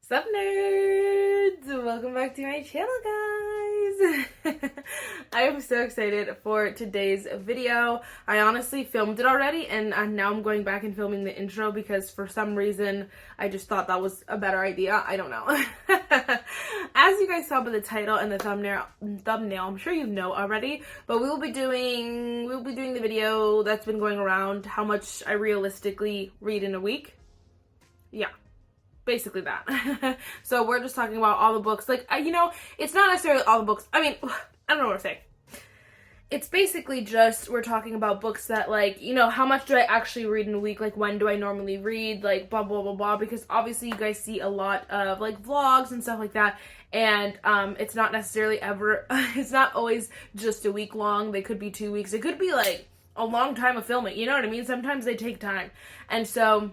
Sup nerds! Welcome back to my channel, guys! I am so excited for today's video. I honestly filmed it already and now I'm going back and filming the intro because for some reason I just thought that was a better idea. I don't know. As you guys saw by the title and the thumbnail, I'm sure you know already, but we'll be doing the video that's been going around, how much I realistically read in a week. Yeah. Basically that. So we're just talking about all the books. Like, it's not necessarily all the books. I mean, I don't know what to say. It's basically just, we're talking about books that, like, how much do I actually read in a week? Like, when do I normally read? Like, blah, blah, blah, blah. Because obviously you guys see a lot of, like, vlogs and stuff like that. And it's not necessarily ever, it's not always just a week long. They could be 2 weeks. It could be, like, a long time of filming. You know what I mean? Sometimes they take time. And so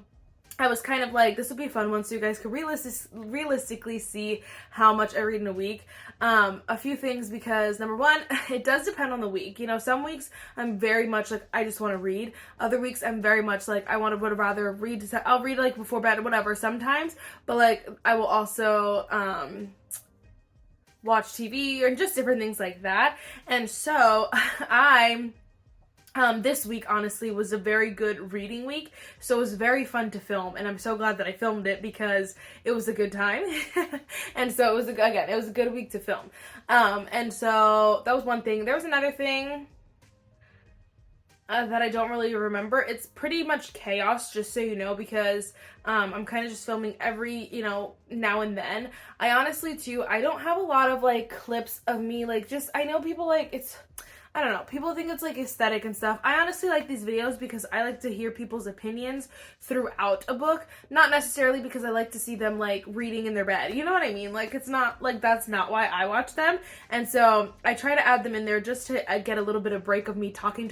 I was kind of like, this would be a fun one so you guys could realistically see how much I read in a week. A few things, because number one, it does depend on the week. Some weeks I'm very much like, I just want to read. Other weeks I'm very much like, would rather read. I'll read like before bed or whatever sometimes, but like I will also watch TV or just different things like that. And so this week, honestly, was a very good reading week, so it was very fun to film, and I'm so glad that I filmed it because it was a good time, and so it was a good week to film, and so that was one thing. There was another thing that I don't really remember. It's pretty much chaos, just so you know, because I'm kind of just filming every, now and then. I honestly, too, I don't have a lot of, like, clips of me, like, I know people, like, I don't know, people think it's like aesthetic and stuff. I honestly like these videos because I like to hear people's opinions throughout a book, not necessarily because I like to see them like reading in their bed. You know what I mean? Like, it's not like, that's not why I watch them. And so I try to add them in there just to get a little bit of break of me talking.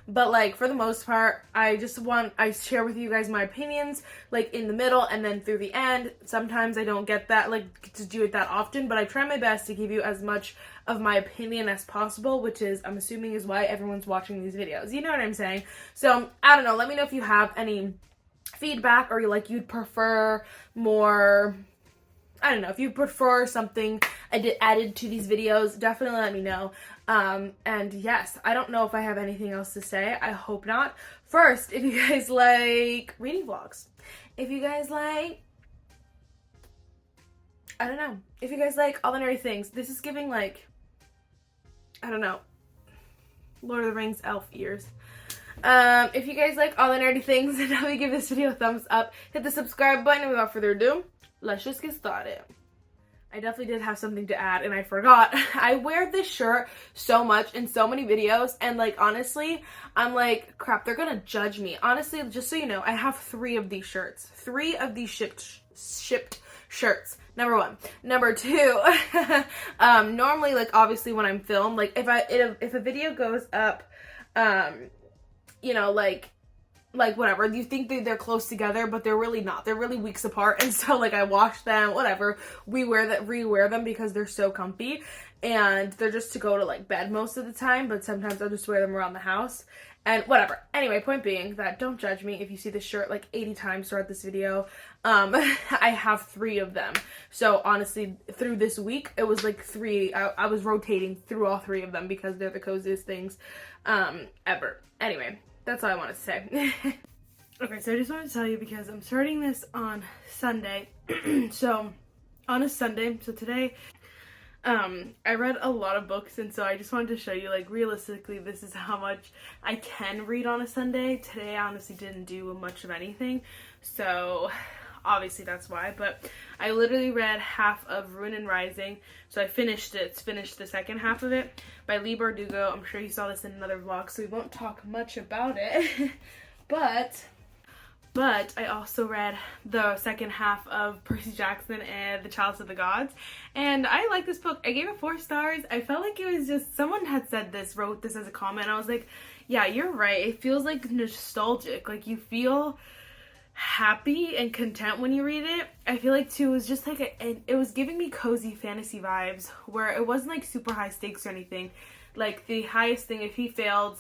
But like, for the most part, I share with you guys my opinions like in the middle and then through the end. Sometimes I don't get that, like, to do it that often, but I try my best to give you as much of my opinion as possible, which is, I'm assuming, is why everyone's watching these videos. You know what I'm saying? So, I don't know. Let me know if you have any feedback or you'd prefer more, I don't know, if you prefer something added to these videos, definitely let me know. And yes, I don't know if I have anything else to say. I hope not. First, if you guys like reading vlogs, if you guys like, I don't know, if you guys like all the nerdy things, this is giving like, I don't know, Lord of the Rings elf ears. If you guys like all the nerdy things, then definitely give this video a thumbs up. Hit the subscribe button, and without further ado, let's just get started. I definitely did have something to add, and I forgot. I wear this shirt so much in so many videos, and like, honestly, I'm like, crap, they're gonna judge me. Honestly, just so you know, I have 3 of these shirts. 3 of these shipped shirts. Number 1. Number 2, normally, like, obviously when I'm filmed, like, if a video goes up, like whatever, you think they're close together, but they're really not. They're really weeks apart, and so like I wash them, whatever, rewear them because they're so comfy, and they're just to go to like bed most of the time, but sometimes I'll just wear them around the house. And whatever. Anyway, point being that don't judge me if you see this shirt like 80 times throughout this video. I have 3 of them. So honestly, through this week, it was like 3. I was rotating through all 3 of them because they're the coziest things ever. Anyway, that's all I wanted to say. Okay, so I just wanted to tell you because I'm starting this on Sunday. So on a Sunday, so today, I read a lot of books, and so I just wanted to show you, like, realistically, this is how much I can read on a Sunday. Today, I honestly didn't do much of anything, so obviously that's why, but I literally read half of Ruin and Rising, so I finished the second half of it, by Leigh Bardugo. I'm sure you saw this in another vlog, so we won't talk much about it, But I also read the second half of Percy Jackson and the Chalice of the Gods, and I like this book. I gave it 4 stars. I felt like it was just, someone had wrote this as a comment, and I was like, yeah, you're right. It feels like nostalgic. Like, you feel happy and content when you read it. I feel like, too, it was just like, it was giving me cozy fantasy vibes, where it wasn't like super high stakes or anything. Like, the highest thing, if he failed,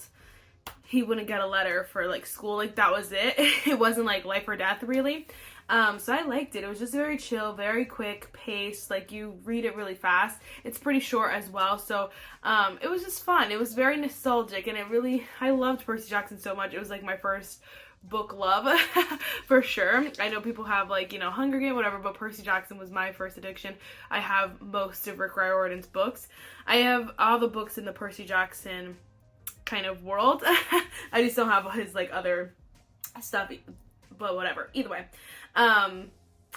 he wouldn't get a letter for like school, like that was it. It wasn't like life or death really. So I liked it. It was just very chill, very quick pace. Like, you read it really fast. It's pretty short as well, so it was just fun. It was very nostalgic, and I loved Percy Jackson so much. It was like my first book love for sure. I know people have, like, you know, Hunger Game, whatever, but Percy Jackson was my first addiction. I have most of Rick Riordan's books. I have all the books in the Percy Jackson kind of world. I just don't have his, like, other stuff, but whatever. Either way,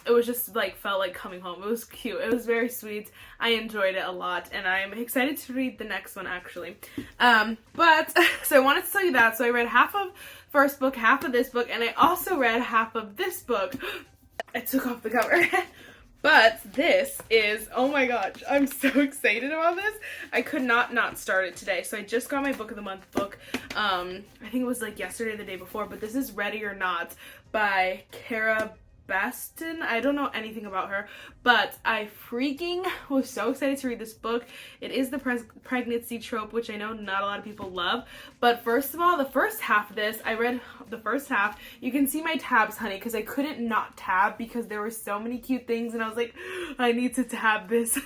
it was just like, felt like coming home. It was cute. It was very sweet. I enjoyed it a lot, and I'm excited to read the next one, actually. But so I wanted to tell you that. So I read half of first book, half of this book, and I also read half of this book. I took off the cover. But this is, oh my gosh, I'm so excited about this. I could not start it today. So I just got my book of the month book. I think it was like yesterday or the day before, but this is Ready or Not by Cara Baston. I don't know anything about her, but I freaking was so excited to read this book. It is the pregnancy trope, which I know not a lot of people love. But first of all, the first half of this, I read the first half. You can see my tabs, honey, because I couldn't not tab because there were so many cute things, and I was like, I need to tab this.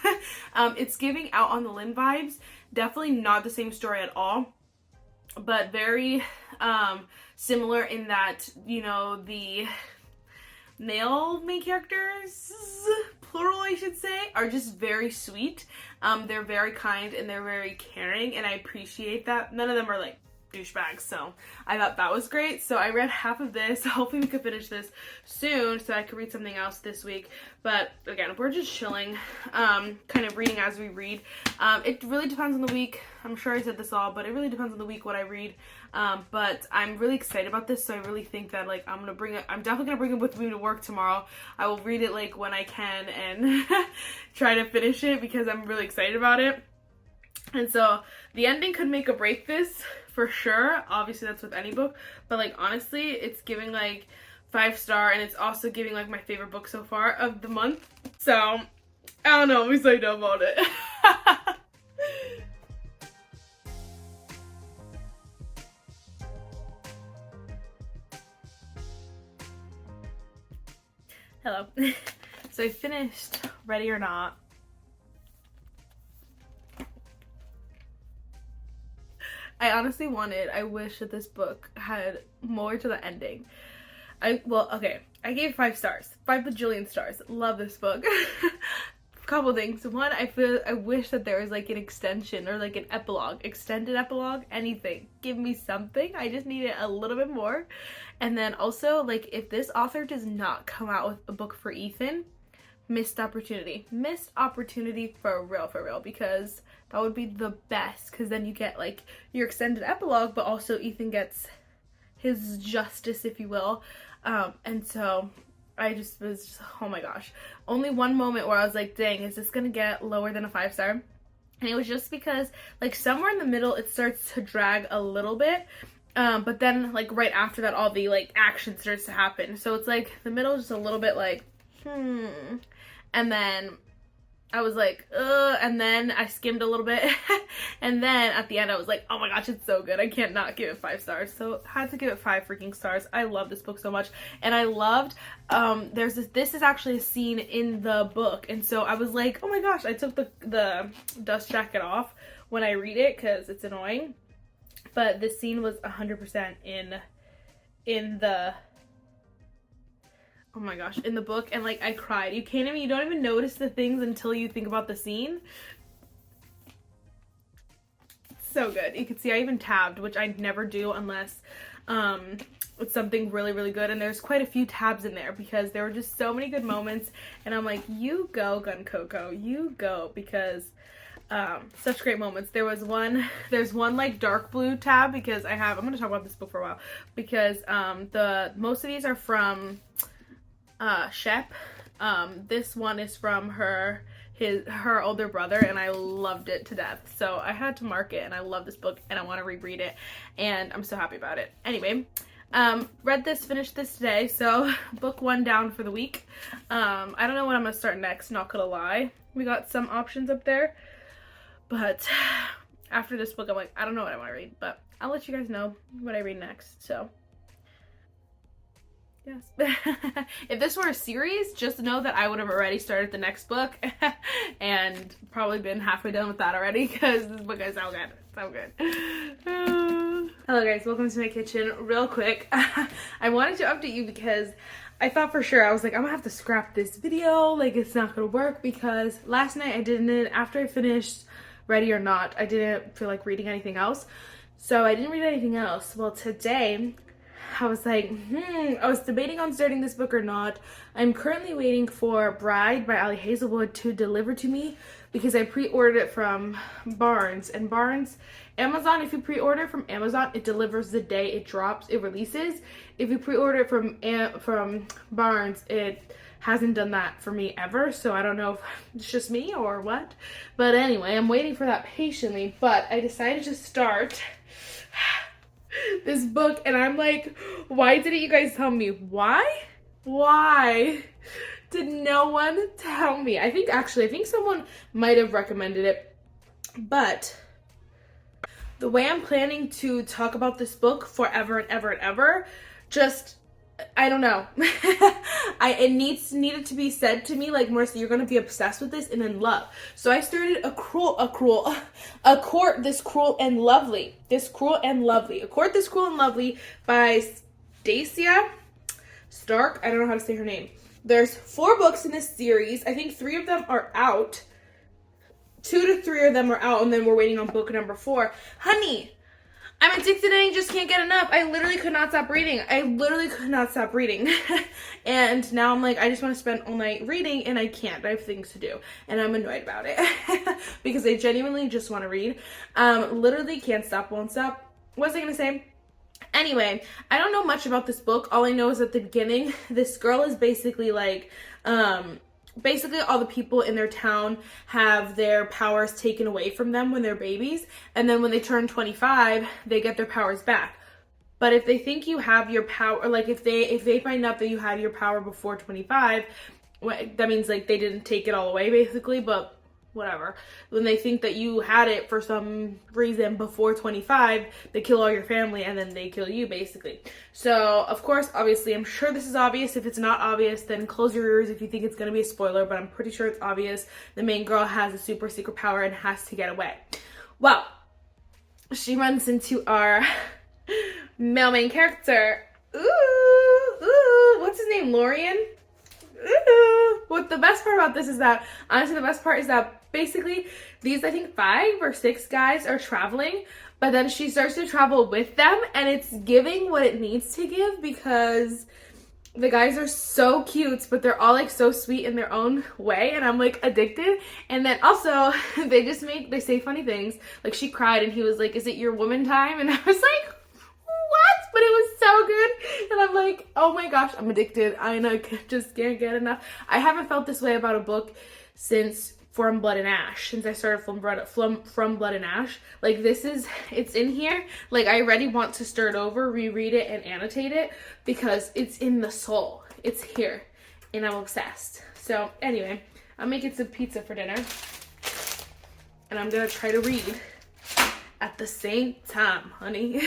It's giving Out on the Limb vibes. Definitely not the same story at all, but very similar in that, you know, the male main characters, plural I should say, are just very sweet. They're very kind and they're very caring, and I appreciate that. None of them are like douchebags, so I thought that was great. So I read half of this. Hopefully we could finish this soon so I could read something else this week. But again, we're just chilling, kind of reading as we read. It really depends on the week. I'm sure I said this all, but it really depends on the week what I read. But I'm really excited about this, so I really think that, like, I'm definitely gonna bring it with me to work tomorrow. I will read it, like, when I can and try to finish it because I'm really excited about it. And so the ending could make or break this for sure. Obviously that's with any book, but like, honestly, it's giving like 5-star, and it's also giving like my favorite book so far of the month. So I don't know, I'm excited about it. Hello. So I finished Ready or Not. I wish that this book had more to the ending. I gave 5 stars. 5 bajillion stars. Love this book. Couple things. One, I wish that there was like an extension or like an epilogue, extended epilogue, anything. Give me something. I just need it a little bit more. And then also, like, if this author does not come out with a book for Ethan, missed opportunity for real, because that would be the best, because then you get like your extended epilogue, but also Ethan gets his justice, if you will. And so I just was, oh my gosh, only one moment where I was like, dang, is this gonna get lower than a 5-star? And it was just because like somewhere in the middle it starts to drag a little bit, but then like right after that all the like action starts to happen, so it's like the middle is just a little bit like and then I was like, and then I skimmed a little bit, and then at the end I was like, oh my gosh, it's so good, I can't not give it 5 stars, so I had to give it 5 freaking stars. I love this book so much, and I loved, this is actually a scene in the book, and so I was like, oh my gosh, I took the dust jacket off when I read it, because it's annoying, but this scene was 100% in the, oh my gosh, in the book, and like I cried. You don't even notice the things until you think about the scene. So good. You can see I even tabbed, which I never do unless it's something really, really good, and there's quite a few tabs in there because there were just so many good moments, and I'm like, you go, Gun Coco, you go, because such great moments. There's one like dark blue tab because I'm going to talk about this book for a while, because most of these are from Shep. This one is from her older brother, and I loved it to death, so I had to mark it, and I love this book and I want to reread it, and I'm so happy about it. Anyway, finished this today, so book 1 down for the week. I don't know when I'm gonna start next, not gonna lie. We got some options up there, but after this book I'm like, I don't know what I want to read, but I'll let you guys know what I read next. So Yes. If this were a series, just know that I would have already started the next book and probably been halfway done with that already because this book is so good. So good. Hello guys, welcome to my kitchen. Real quick, I wanted to update you because I thought for sure, I was like, I'm gonna have to scrap this video. Like, it's not gonna work because last night I didn't, after I finished Ready or Not, I didn't feel like reading anything else. So I didn't read anything else. Well, today, I was like, I was debating on starting this book or not. I'm currently waiting for Bride by Ali Hazelwood to deliver to me because I pre-ordered it from Barnes. And Barnes, Amazon, if you pre-order from Amazon, it delivers the day it drops, it releases. If you pre-order it from Barnes, it hasn't done that for me ever. So I don't know if it's just me or what. But anyway, I'm waiting for that patiently. But I decided to start this book and I'm like, why didn't you guys tell me? Why did no one tell me? I think someone might have recommended it, but the way I'm planning to talk about this book forever and ever and ever, just, I don't know. It needed to be said to me, like, Marissa, you're gonna be obsessed with this and in love. So I started A Court This Cruel and Lovely by Stacia Stark. I don't know how to say her name. There's 4 books in this series. I think 3 of them are out. 2 to 3 of them are out, and then we're waiting on book number 4. Honey, I'm addicted and I just can't get enough. I literally could not stop reading. And now I'm like, I just want to spend all night reading and I can't. I have things to do and I'm annoyed about it because I genuinely just want to read. Literally can't stop, won't stop. What was I going to say? Anyway, I don't know much about this book. All I know is at the beginning, this girl is basically like, basically all the people in their town have their powers taken away from them when they're babies, and then when they turn 25 they get their powers back. But if they think you have your power, like if they find out that you had your power before 25, that means like they didn't take it all away basically, but whatever. When they think that you had it for some reason before 25, they kill all your family and then they kill you basically. So of course, obviously, I'm sure this is obvious. If it's not obvious, then close your ears if you think it's going to be a spoiler, but I'm pretty sure it's obvious. The main girl has a super secret power and has to get away. Well, she runs into our male main character. What's his name? Lorian? What the best part about this is that, honestly, the best part is that basically these, I think 5 or 6 guys are traveling, but then she starts to travel with them and it's giving what it needs to give because the guys are so cute, but they're all like so sweet in their own way and I'm like addicted. And then also they say funny things. Like she cried and he was like, is it your woman time? And I was like, what? But it was so good. And I'm like, oh my gosh, I'm addicted. Just can't get enough. I haven't felt this way about a book since From Blood and Ash. Since I started From Blood and Ash. Like it's in here. Like I already want to start over, reread it and annotate it because it's in the soul. It's here and I'm obsessed. So anyway, I'm making some pizza for dinner and I'm gonna try to read at the same time, honey.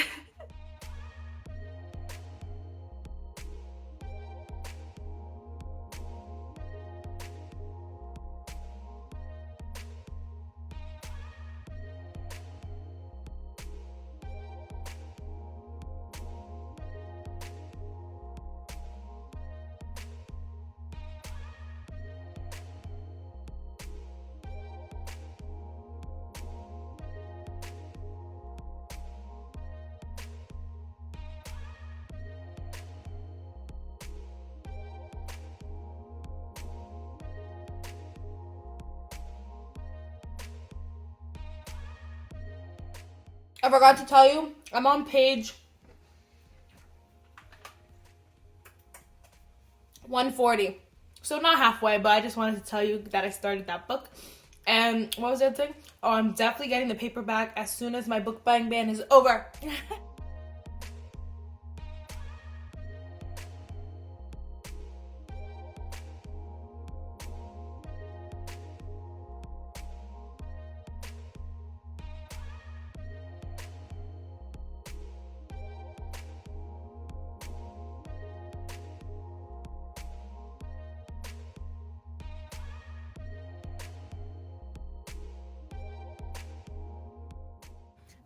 I forgot to tell you, I'm on page 140. So not halfway, but I just wanted to tell you that I started that book. And what was the other thing? Oh, I'm definitely getting the paperback as soon as my book buying ban is over.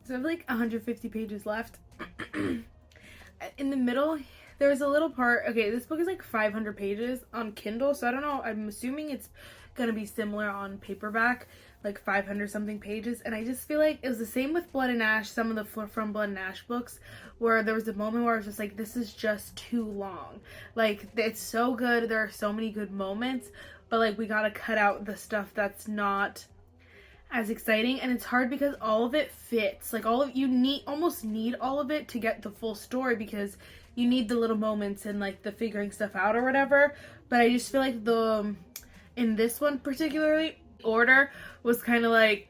So I have like 150 pages left. In the middle, there's a little part. Okay, this book is like 500 pages on Kindle, so I don't know. I'm assuming it's gonna be similar on paperback, like 500 something pages. And I just feel like it was the same with Blood and Ash, some of the From Blood and Ash books, where there was a moment where I was just like, this is just too long. Like, it's so good. There are so many good moments, but like, we gotta cut out the stuff that's not as exciting. And it's hard because all of it fits, like almost need all of it to get the full story, because you need the little moments and like the figuring stuff out or whatever. But I just feel like in this one particularly, order was kind of like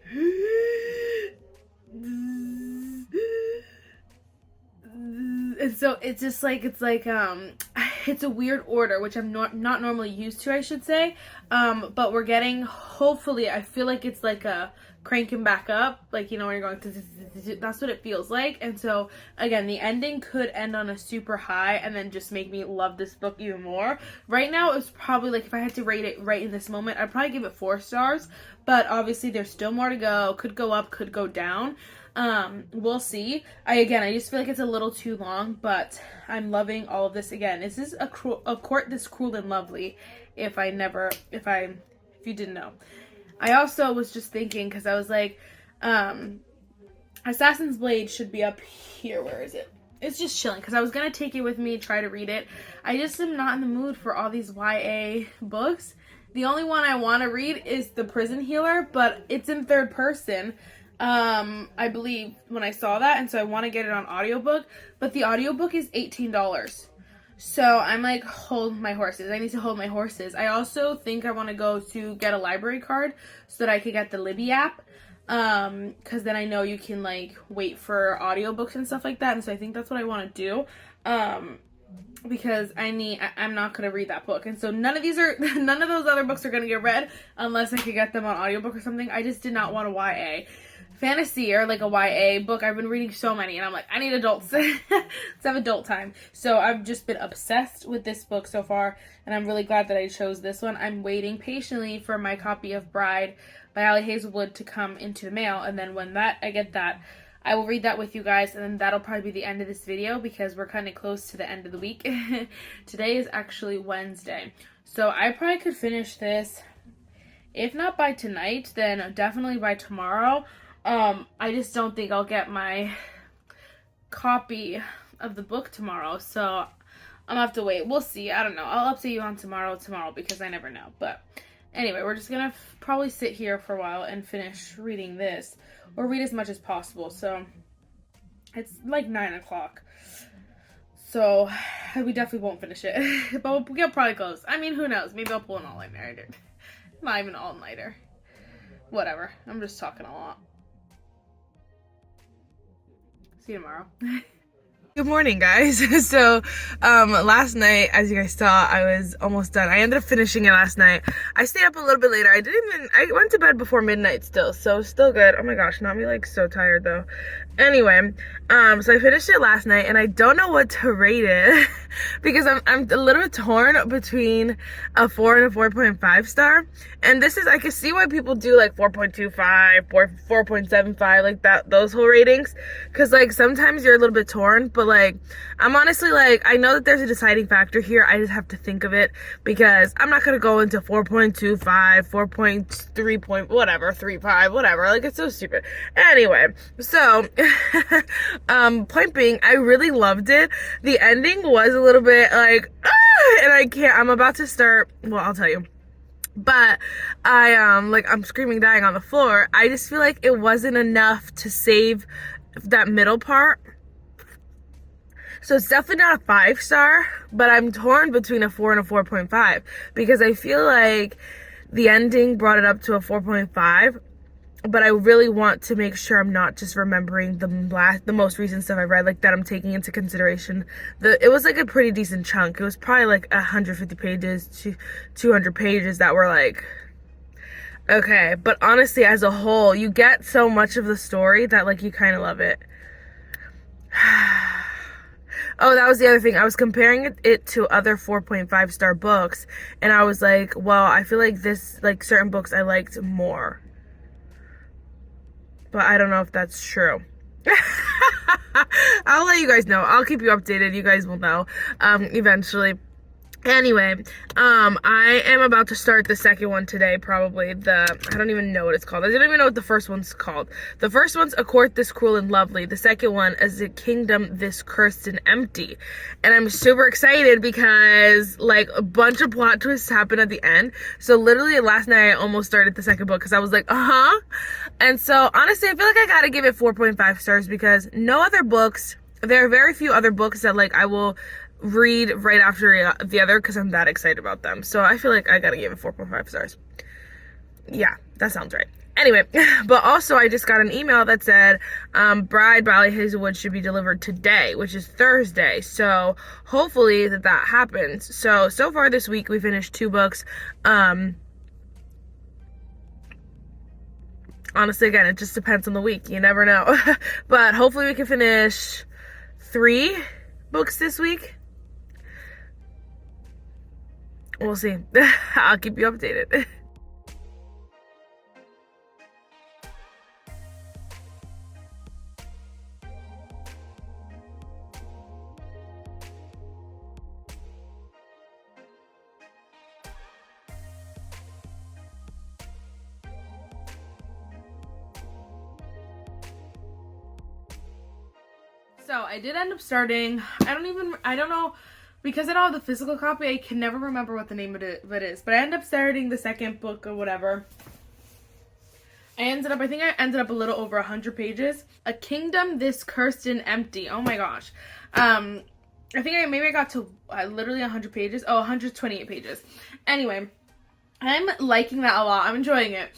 and so it's just like it's a weird order, which I'm not normally used to, I should say. But we're getting, hopefully, I feel like it's like a cranking back up, like, you know, when you're going to, that's what it feels like. And so again, the ending could end on a super high and then just make me love this book even more. Right now, it's probably like, if I had to rate it right in this moment, I'd probably give it 4 stars, but obviously there's still more to go. Could go up, could go down. We'll see. I just feel like it's a little too long, but I'm loving all of this. Again, this is a court this cruel and lovely, if you didn't know. I also was just thinking, because I was like, Assassin's Blade should be up here. Where is it? It's just chilling, because I was going to take it with me, try to read it. I just am not in the mood for all these YA books. The only one I want to read is The Prison Healer, but it's in third person, I believe, when I saw that, and so I want to get it on audiobook, but the audiobook is $18. So I'm like, hold my horses. I need to hold my horses. I also think I want to go to get a library card so that I could get the Libby app, because then I know you can like wait for audiobooks and stuff like that, and so I think that's what I want to do, because I'm not going to read that book, and so none of those other books are going to get read unless I could get them on audiobook or something. I just did not want a YA fantasy or like a YA book. I've been reading so many, and I'm like, I need adults. Let's have adult time. So I've just been obsessed with this book so far, and I'm really glad that I chose this one. I'm waiting patiently for my copy of Bride by Ali Hazelwood to come into the mail, and then when I get that, I will read that with you guys, and then that'll probably be the end of this video, because we're kind of close to the end of the week. Today is actually Wednesday, so I probably could finish this, if not by tonight, then definitely by tomorrow. I just don't think I'll get my copy of the book tomorrow, so I'm gonna have to wait. We'll see. I don't know. I'll update you on tomorrow, because I never know. But anyway, we're just gonna probably sit here for a while and finish reading this, or read as much as possible. So it's like 9 o'clock. So we definitely won't finish it, but we'll get probably close. I mean, who knows? Maybe I'll pull an all-nighter. Not even an all-nighter. Whatever. I'm just talking a lot. See you tomorrow. Good morning, guys. So last night, as you guys saw, I was almost done. I ended up finishing it last night. I stayed up a little bit later. I went to bed before midnight still, so still good. Oh my gosh, not me like so tired though. Anyway, so I finished it last night, and I don't know what to rate it because I'm a little bit torn between a 4 and a 4.5 star. And this is, I can see why people do like 4.25, 4.75, like that, those whole ratings, because like sometimes you're a little bit torn, but like I'm honestly like, I know that there's a deciding factor here. I just have to think of it, because I'm not gonna go into 4.25, 4.3 point whatever, 3.5, whatever. Like, it's so stupid. Anyway, so point being, I really loved it. The ending was a little bit like, and I'm about to start, well, I'll tell you. But I'm screaming, dying on the floor. I just feel like it wasn't enough to save that middle part. So it's definitely not a 5 star, but I'm torn between a 4 and a 4.5, because I feel like the ending brought it up to a 4.5, but I really want to make sure I'm not just remembering the most recent stuff I read, like that I'm taking into consideration. It was like a pretty decent chunk. It was probably like 150 pages to 200 pages that were like, okay. But honestly, as a whole, you get so much of the story that like you kind of love it. Oh, that was the other thing. I was comparing it to other 4.5 star books, and I was like, well, I feel like this, like certain books I liked more. But I don't know if that's true. I'll let you guys know. I'll keep you updated. You guys will know eventually. Anyway, I am about to start the second one today, probably. I don't even know what it's called. I don't even know what the first one's called. The first one's A Court This Cruel and Lovely. The second one is A Kingdom This Cursed and Empty. And I'm super excited because, like, a bunch of plot twists happen at the end. So literally last night I almost started the second book because I was like, And so honestly, I feel like I gotta give it 4.5 stars because no other books, there are very few other books that, like, I will read right after the other because I'm that excited about them. So I feel like I gotta give it 4.5 stars. Yeah, that sounds right. Anyway, but also I just got an email that said Bride by Lolly Hazelwood should be delivered today, which is Thursday. So hopefully that happens. So far this week we finished 2 books. Honestly, again, it just depends on the week. You never know. But hopefully we can finish 3 books this week. We'll see. I'll keep you updated. So I did end up starting, I don't know, because I don't have the physical copy, I can never remember what the name of it is, but I ended up starting the second book or whatever. I think I ended up a little over 100 pages. A Kingdom This Cursed and Empty. Oh my gosh. I think maybe I got to literally 100 pages. Oh, 128 pages. Anyway, I'm liking that a lot. I'm enjoying it.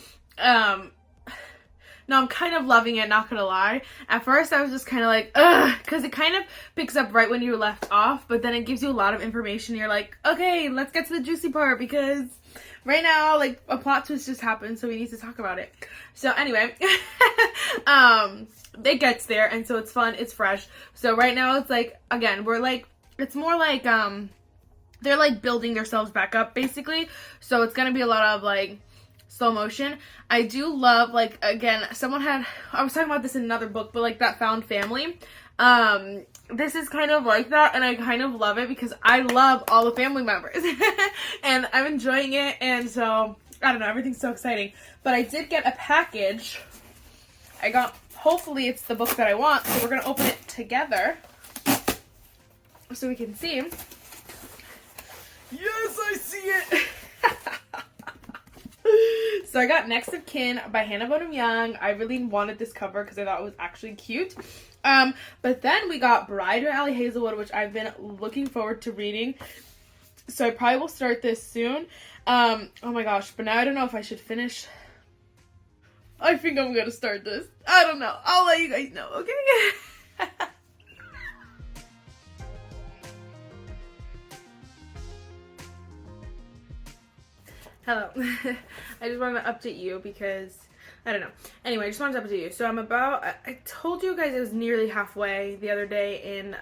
No, I'm kind of loving it, not gonna lie. At first, I was just kind of like, ugh, because it kind of picks up right when you left off, but then it gives you a lot of information. You're like, okay, let's get to the juicy part, because right now, like, a plot twist just happened, so we need to talk about it. So anyway, it gets there, and so it's fun, it's fresh. So right now, it's like, again, it's more like, they're like building themselves back up, basically. So it's gonna be a lot of, like, slow motion. I do love, like, again, I was talking about this in another book, but like that found family. This is kind of like that, and I kind of love it because I love all the family members and I'm enjoying it, and so I don't know, everything's so exciting. But I did get a package. Hopefully it's the book that I want, so we're gonna open it together so we can see. Yes, I see it. So I got Next of Kin by Hannah Bonham Young. I really wanted this cover because I thought it was actually cute. But then we got Bride by Lolly Hazelwood, which I've been looking forward to reading. So I probably will start this soon. Oh my gosh, but now I don't know if I should finish. I think I'm gonna start this. I don't know. I'll let you guys know, okay? Hello. I just wanted to update you because, I don't know. Anyway, I just wanted to update you. So I told you guys I was nearly halfway the other day in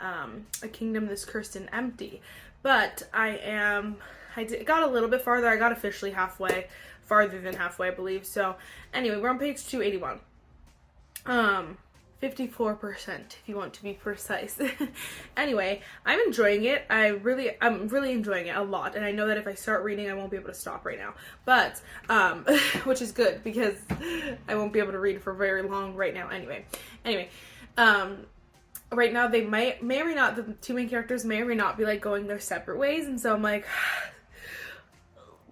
A Kingdom This Cursed and Empty. But I got a little bit farther. I got officially halfway, farther than halfway, I believe. So anyway, we're on page 281. 54% if you want to be precise. Anyway, I'm enjoying it. I'm really enjoying it a lot, and I know that if I start reading I won't be able to stop right now, but which is good because I won't be able to read for very long right now anyway. Right now they may or may not, the two main characters may or may not be like going their separate ways, and so I'm like,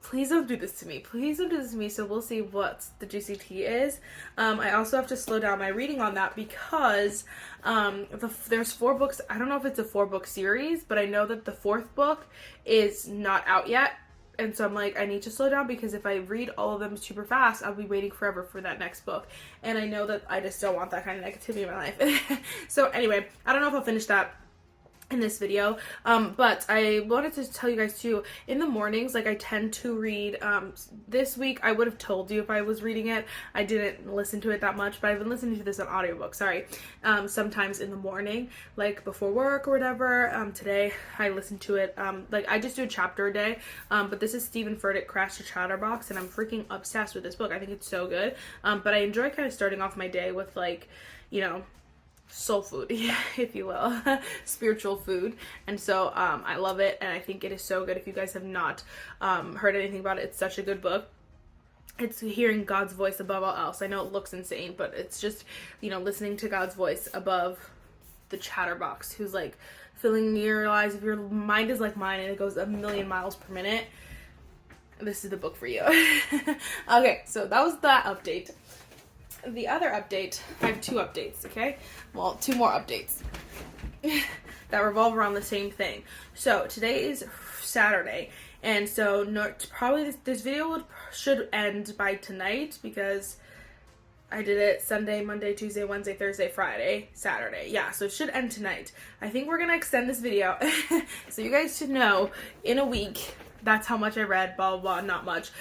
please don't do this to me. Please don't do this to me. So we'll see what the juicy tea is. I also have to slow down my reading on that because there's 4 books. I don't know if it's a 4-book series, but I know that the 4th book is not out yet. And so I'm like, I need to slow down because if I read all of them super fast, I'll be waiting forever for that next book. And I know that I just don't want that kind of negativity in my life. So anyway, I don't know if I'll finish that in this video, but I wanted to tell you guys too, in the mornings, like, I tend to read, this week I would have told you if I was reading it. I didn't listen to it that much, but I've been listening to this on audiobook, sometimes in the morning, like before work or whatever. Today I listened to it, like, I just do a chapter a day, but this is Stephen Furtick, Crash the Chatterbox, and I'm freaking obsessed with this book. I think it's so good, but I enjoy kind of starting off my day with, like, you know, soul food, if you will, spiritual food. And so I love it, and I think it is so good. If you guys have not heard anything about it, it's such a good book. It's hearing God's voice above all else. I know it looks insane, but it's just, you know, listening to God's voice above the chatterbox who's like filling your lives. If your mind is like mine and it goes a million miles per minute, this is the book for you. Okay, so that was that update. The other update, I have 2 updates, okay? Well, 2 more updates that revolve around the same thing. So today is Saturday, and so probably this video should end by tonight, because I did it Sunday, Monday, Tuesday, Wednesday, Thursday, Friday, Saturday. Yeah, so it should end tonight. I think we're gonna extend this video so you guys should know in a week that's how much I read, blah blah blah. Not much.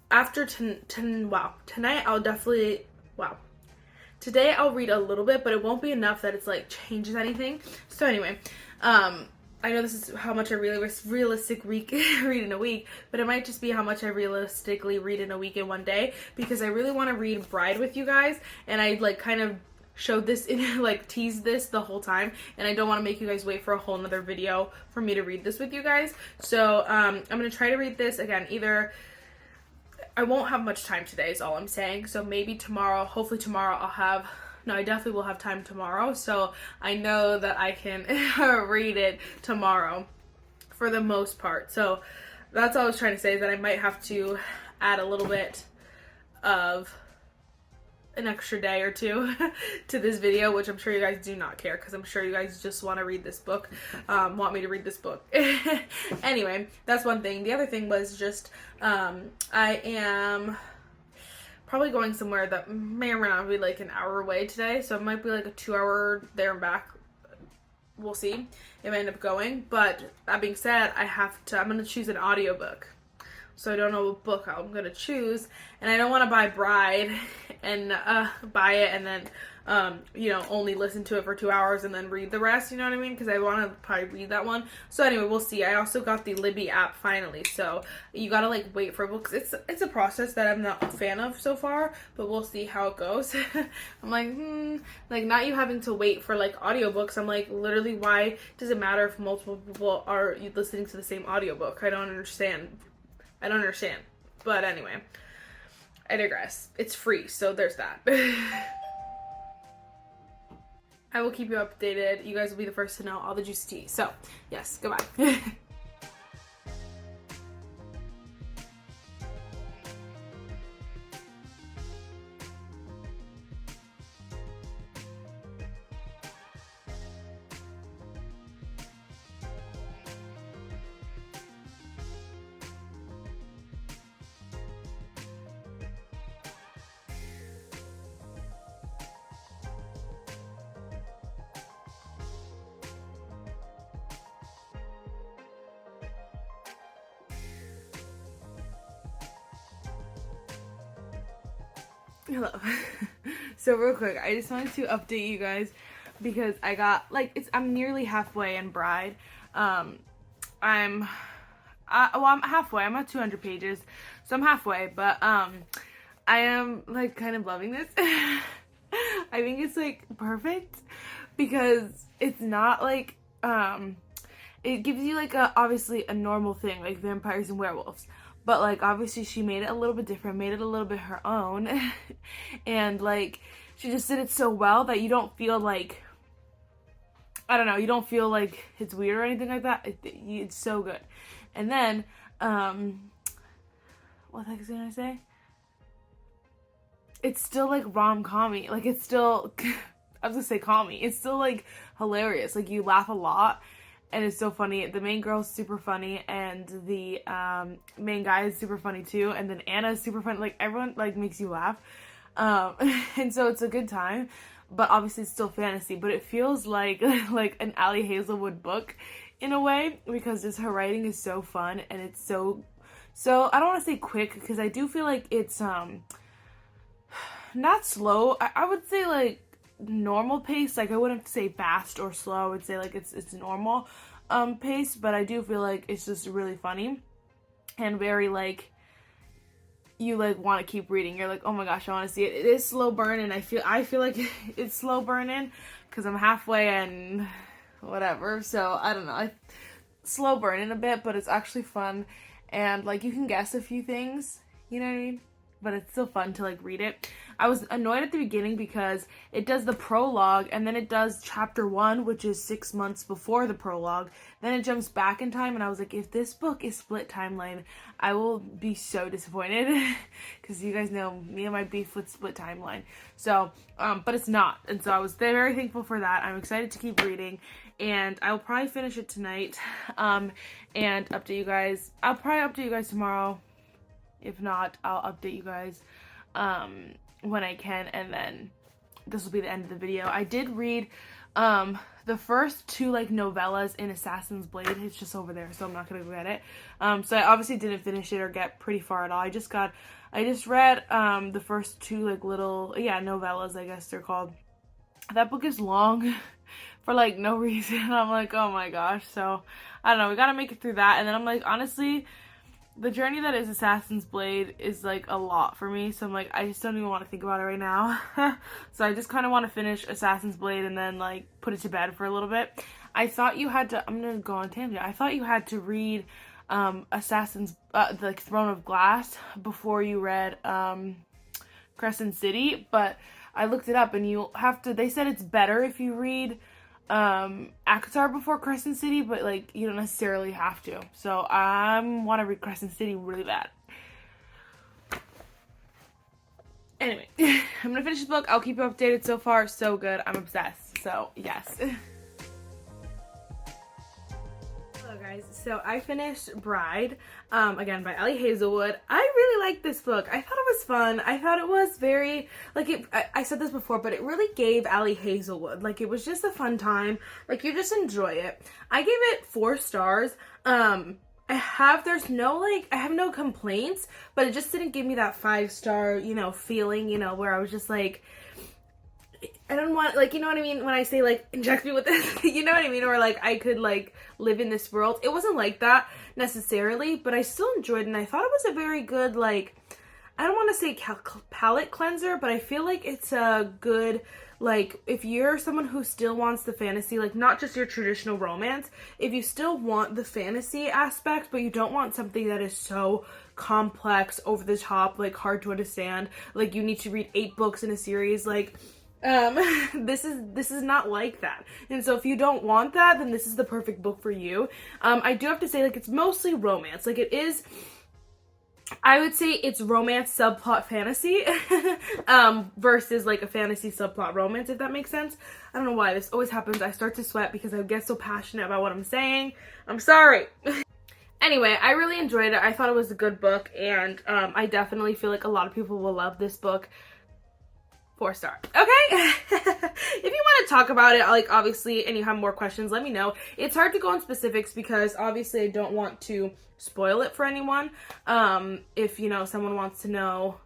After tonight I'll definitely, today I'll read a little bit, but it won't be enough that it's like changes anything. So anyway, I know this is how much I read in a week, but it might just be how much I realistically read in a week in one day, because I really want to read Bride with you guys, and I like kind of showed this in like teased this the whole time, and I don't want to make you guys wait for a whole nother video for me to read this with you guys. So I'm gonna try to read this again. Either I won't have much time today is all I'm saying, so maybe tomorrow, hopefully tomorrow I definitely will have time tomorrow, so I know that I can read it tomorrow for the most part. So that's all I was trying to say, is that I might have to add a little bit of an extra day or 2 to this video, which I'm sure you guys do not care, because I'm sure you guys just want to read this book, want me to read this book. Anyway, that's one thing. The other thing was just, I am probably going somewhere that may or may not be like an hour away today, so it might be like a 2-hour there and back. We'll see if I end up going. But that being said, I'm going to choose an audiobook. So I don't know what book I'm going to choose, and I don't want to buy Bride and buy it and then you know, only listen to it for 2 hours and then read the rest, you know what I mean? Because I want to probably read that one. So anyway, we'll see. I also got the Libby app finally, so you gotta like wait for books. It's a process that I'm not a fan of so far, but we'll see how it goes. I'm like not you having to wait for like audiobooks. I'm like, literally, why does it matter if multiple people are listening to the same audiobook? I don't understand. But anyway, I digress. It's free, so there's that. I will keep you updated. You guys will be the first to know all the juicy tea. So, yes, goodbye. Hello. So real quick, I just wanted to update you guys because I got I'm nearly halfway in Bride. I'm halfway. I'm at 200 pages, so I'm halfway. But I am like kind of loving this. I think it's like perfect because it's not like it gives you like obviously a normal thing like vampires and werewolves. But, like, obviously she made it a little bit different, made it a little bit her own. And, like, she just did it so well that you don't feel like, I don't know, you don't feel like it's weird or anything like that. It's so good. And then, what the heck was I gonna say? It's still, like, rom-com-y. Like, it's still, I was gonna say comedy. It's still, like, hilarious. Like, you laugh a lot. And it's so funny. The main girl's super funny, and the main guy is super funny too. And then Anna's super funny. Like, everyone like makes you laugh, and so it's a good time. But obviously, it's still fantasy. But it feels like like an Ali Hazelwood book in a way, because just her writing is so fun, and it's so I don't want to say quick, because I do feel like it's not slow. I would say like normal pace. Like, I wouldn't say fast or slow. I would say like it's normal pace, but I do feel like it's just really funny and very like you like want to keep reading. You're like, oh my gosh, I want to see it. It is slow burn, and I feel like it's slow burning because I'm halfway and whatever. So I don't know, slow burning a bit, but it's actually fun, and like you can guess a few things, you know what I mean? But it's still fun to like read it. I was annoyed at the beginning because it does the prologue and then it does chapter 1, which is 6 months before the prologue. Then it jumps back in time, and I was like, if this book is split timeline, I will be so disappointed because you guys know me and my beef with split timeline. So, but it's not, and so I was very thankful for that. I'm excited to keep reading, and I'll probably finish it tonight, and update you guys. I'll probably update you guys tomorrow. If not, I'll update you guys when I can, and then this will be the end of the video. I did read the first 2 like novellas in Assassin's Blade. It's just over there, so I'm not gonna go get it. So I obviously didn't finish it or get pretty far at all. I just read the first 2 like little novellas, I guess they're called. That book is long for like no reason. I'm like, oh my gosh. So I don't know, we gotta make it through that, and then I'm like, honestly, the journey that is Assassin's Blade is like a lot for me, so I'm like, I just don't even want to think about it right now. So I just kind of want to finish Assassin's Blade and then like put it to bed for a little bit. I thought you had to, I'm gonna go on tangent, I thought you had to read like Throne of Glass before you read Crescent City, but I looked it up and you have to, they said it's better if you read ACOTAR before Crescent City, but like you don't necessarily have to. So I want to read Crescent City really bad. Anyway, I'm gonna finish this book. I'll keep you updated. So far so good. I'm obsessed, so yes. Hello guys, so I finished Bride, again by Ali Hazelwood. I really liked this book. I thought it was fun. I thought it was very, like, I said this before, but it really gave Ali Hazelwood. Like, it was just a fun time. Like, you just enjoy it. I gave it 4 stars. I have no complaints, but it just didn't give me that 5-star, feeling, where I was just like, I don't want, like, you know what I mean, when I say, like, inject me with this, you know what I mean, or, like, I could, like, live in this world. It wasn't like that, necessarily, but I still enjoyed it, and I thought it was a very good, like, I don't want to say palate cleanser, but I feel like it's a good, like, if you're someone who still wants the fantasy, like, not just your traditional romance, if you still want the fantasy aspect, but you don't want something that is so complex, over the top, like, hard to understand, like, you need to read 8 books in a series, like, this is not like that. And so if you don't want that, then this is the perfect book for you. I do have to say, like, it's mostly romance. Like, it is, I would say it's romance subplot fantasy, versus like a fantasy subplot romance, if that makes sense. I don't know why this always happens. I start to sweat because I get so passionate about what I'm saying. I'm sorry. Anyway, I really enjoyed it. I thought it was a good book, and I definitely feel like a lot of people will love this book. 4 star. Okay? If you want to talk about it, like, obviously, and you have more questions, let me know. It's hard to go in specifics because, obviously, I don't want to spoil it for anyone. If, someone wants to know,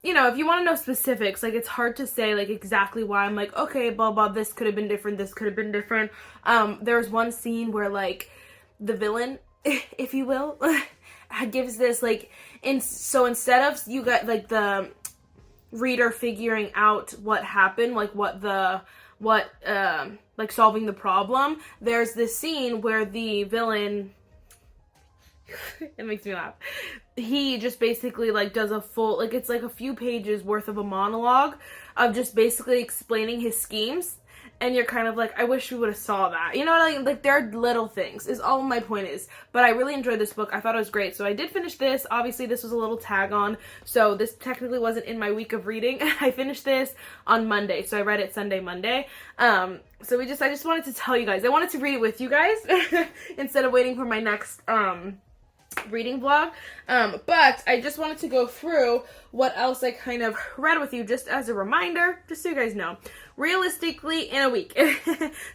if you want to know specifics, like, it's hard to say, like, exactly why I'm like, okay, blah, blah, this could have been different, this could have been different. There's one scene where, like, the villain, if you will, gives this, like, so instead of you got, like, the reader figuring out what happened, like, like, solving the problem, there's this scene where the villain, it makes me laugh, he just basically, like, does a full, like, it's like a few pages worth of a monologue of just basically explaining his schemes. And you're kind of like, I wish we would have saw that. You know, like there are little things, is all my point is. But I really enjoyed this book. I thought it was great. So I did finish this. Obviously, this was a little tag on. So this technically wasn't in my week of reading. I finished this on Monday. So I read it Sunday, Monday. So I just wanted to tell you guys. I wanted to read it with you guys instead of waiting for my next reading vlog, but I just wanted to go through what else I kind of read with you, just as a reminder, just so you guys know, realistically in a week.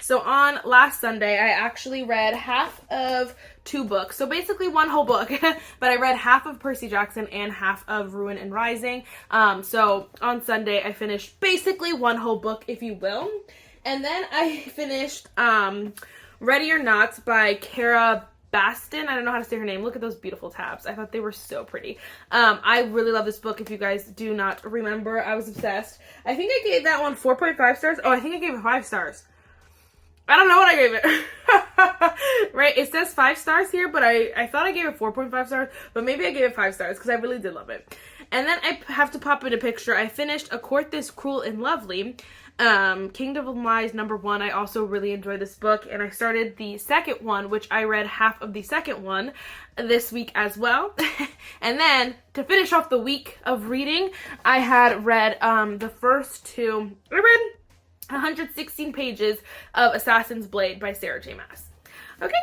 So on last Sunday, I actually read half of 2 books, so basically 1 whole book, but I read half of Percy Jackson and half of Ruin and Rising. So on Sunday, I finished basically 1 whole book, if you will, and then I finished Ready or Not by Kara Baston. I don't know how to say her name. Look at those beautiful tabs. I thought they were so pretty. I really love this book. If you guys do not remember, I was obsessed. I think I gave that one 4.5 stars. Oh, I think I gave it 5 stars. I don't know what I gave it. Right? It says 5 stars here, but I thought I gave it 4.5 stars, but maybe I gave it 5 stars because I really did love it. And then I have to pop in a picture. I finished A Court This Cruel and Lovely. Kingdom of Lies #1. I also really enjoyed this book, and I started the second one, which I read half of the second one this week as well. And then to finish off the week of reading, I had read the first 2. I read 116 pages of Assassin's Blade by Sarah J. Maas. Okay.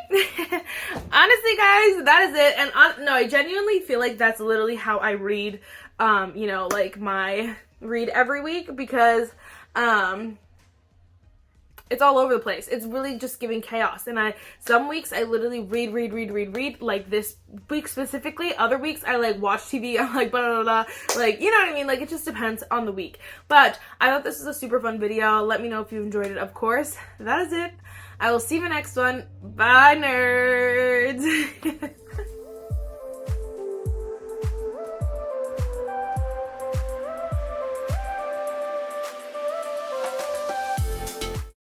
Honestly, guys, that is it. And no, I genuinely feel like that's literally how I read, you know, like my read every week, because it's all over the place. It's really just giving chaos. And some weeks I literally read, like this week specifically. Other weeks I like watch TV. I'm like, blah, blah, blah. Like, you know what I mean? Like, it just depends on the week. But I thought this was a super fun video. Let me know if you enjoyed it, of course. That is it. I will see you in the next one. Bye, nerds.